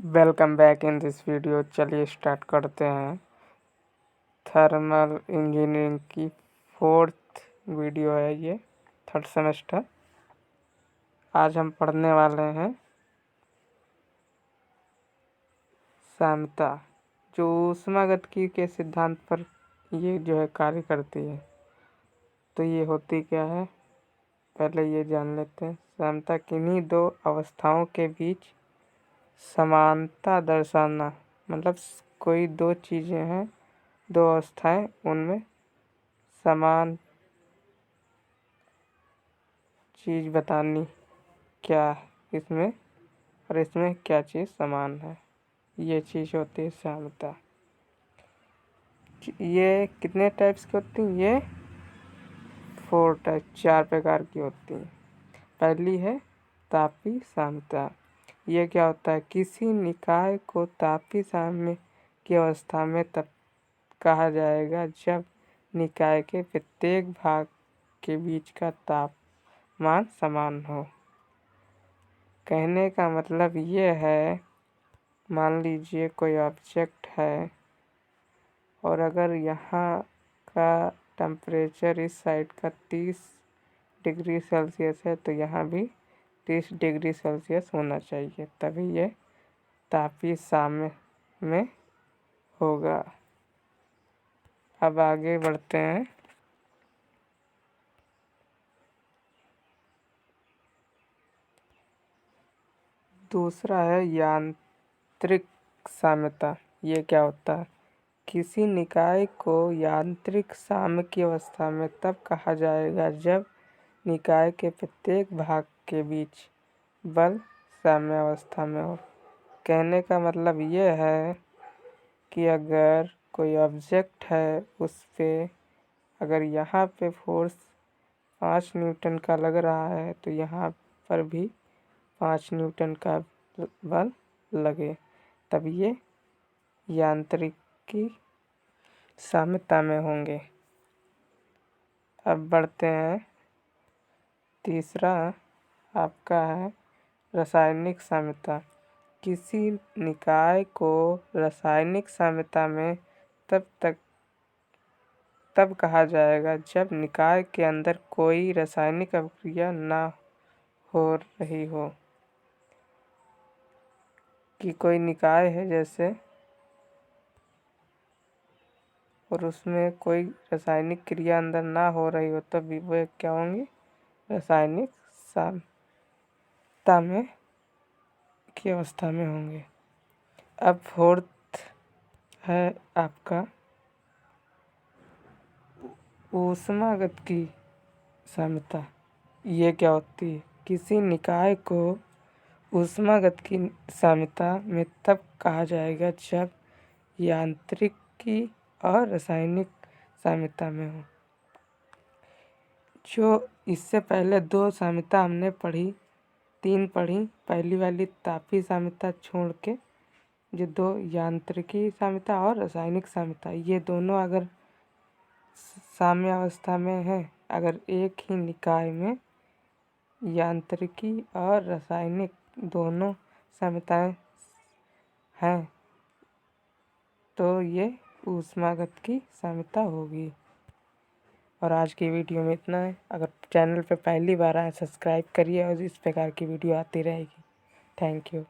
Welcome back in this video. चलिए start करते हैं। थर्मल इंजीनियरिंग की 4th वीडियो है ये, 3rd सेमेस्टर। आज हम पढ़ने वाले हैं साम्यता, जो ऊष्मागतिकी के सिद्धांत पर ये जो है कार्य करती है। तो ये होती क्या है, पहले ये जान लेते हैं। साम्यता किन्हीं दो अवस्थाओं के बीच समानता दर्शाना, मतलब कोई दो चीज़ें हैं, दो अवस्थाएं, उनमें समान चीज़ बतानी क्या इसमें, और इसमें क्या चीज़ समान है, ये चीज़ होती है साम्यता। ये कितने टाइप्स की होती हैं? ये 4 टाइप, 4 प्रकार की होती हैं। पहली है तापीय साम्यता। ये क्या होता है, किसी निकाय को तापीय साम्य की अवस्था में तब कहा जाएगा जब निकाय के प्रत्येक भाग के बीच का तापमान समान हो। कहने का मतलब ये है, मान लीजिए कोई ऑब्जेक्ट है और अगर यहाँ का टेम्परेचर इस साइड का 30 डिग्री सेल्सियस है तो यहाँ भी 30 डिग्री सेल्सियस होना चाहिए, तभी ये तापीय साम्य में होगा। अब आगे बढ़ते हैं। दूसरा है यांत्रिक साम्यता। ये क्या होता है, किसी निकाय को यांत्रिक साम्य की अवस्था में तब कहा जाएगा जब निकाय के प्रत्येक भाग के बीच बल साम्य अवस्था में हो। कहने का मतलब ये है कि अगर कोई ऑब्जेक्ट है, उस पे अगर यहाँ पे फोर्स 5 न्यूटन का लग रहा है तो यहाँ पर भी 5 न्यूटन का बल लगे, तब ये यांत्रिकी साम्यता में होंगे। अब बढ़ते हैं। तीसरा आपका है रासायनिक साम्यता। किसी निकाय को रासायनिक साम्यता में तब कहा जाएगा जब निकाय के अंदर कोई रासायनिक अभिक्रिया ना हो रही हो। कि कोई निकाय है जैसे, और उसमें कोई रासायनिक क्रिया अंदर ना हो रही हो, तब भी वो क्या होंगे, रासायनिक साम्यता में की अवस्था में होंगे। अब 4th है आपका ऊष्मागतिकी साम्यता। ये क्या होती है, किसी निकाय को ऊष्मागतिकी साम्यता में तब कहा जाएगा जब यांत्रिकी और रासायनिक साम्यता में हो। जो इससे पहले 2 साम्यता हमने पढ़ी, 3 पढ़ी, पहली वाली तापीय साम्यता छोड़ के, जो 2 यांत्रिकी साम्यता और रासायनिक साम्यता, ये दोनों अगर साम्य अवस्था में है, अगर एक ही निकाय में यांत्रिकी और रासायनिक दोनों साम्यताएं हैं, तो ये ऊष्मागतिकी साम्यता होगी। और आज की वीडियो में इतना है। अगर चैनल पर पहली बार आए, सब्सक्राइब करिए और इस प्रकार की वीडियो आती रहेगी। Thank you.